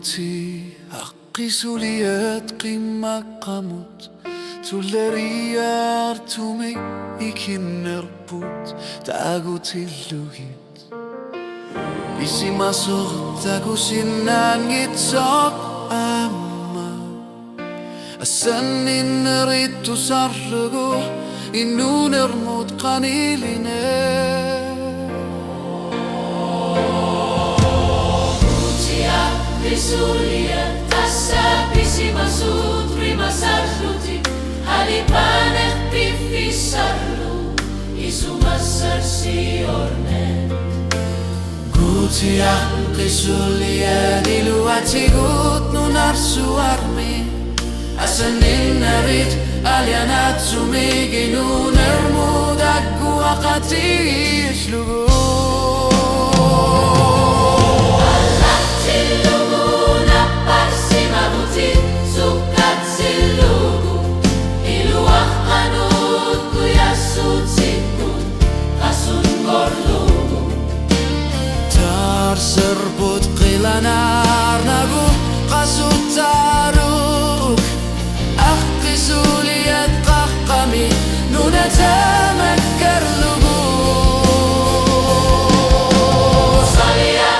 Guti haqqisuliet qimma qamut Tulleriar tumi ikinnerput Tagutilluhit Isimasur tagusinnan gitsok amma Assanin rittu sarrugu Innunermut qaniline Risulia tassa pisima sutri masarluti Halipaneh pifi sarlu Isumasar si orne Gutia risulia diluati gut nunarsu armi Asanin narit alianatsu miginu nermudagu akati ishlugu Serbut qilanar nagu qasut taruk Aqqi suliyat qaqqami nuna tamakkar lugu Salia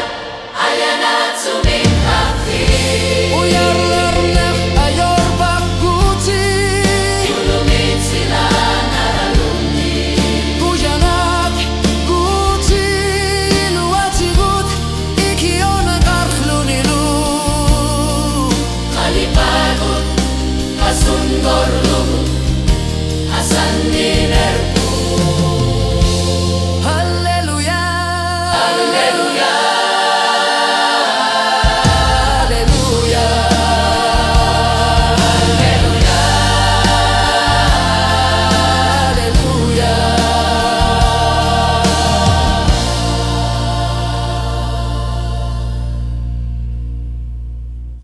alianatsu min haqqi Uyarlarnaq ayor bakkuti Ulumit sila naraluni Bujanak guti luati gut Ikiona qarhlunilu Halipagut kasun gorlu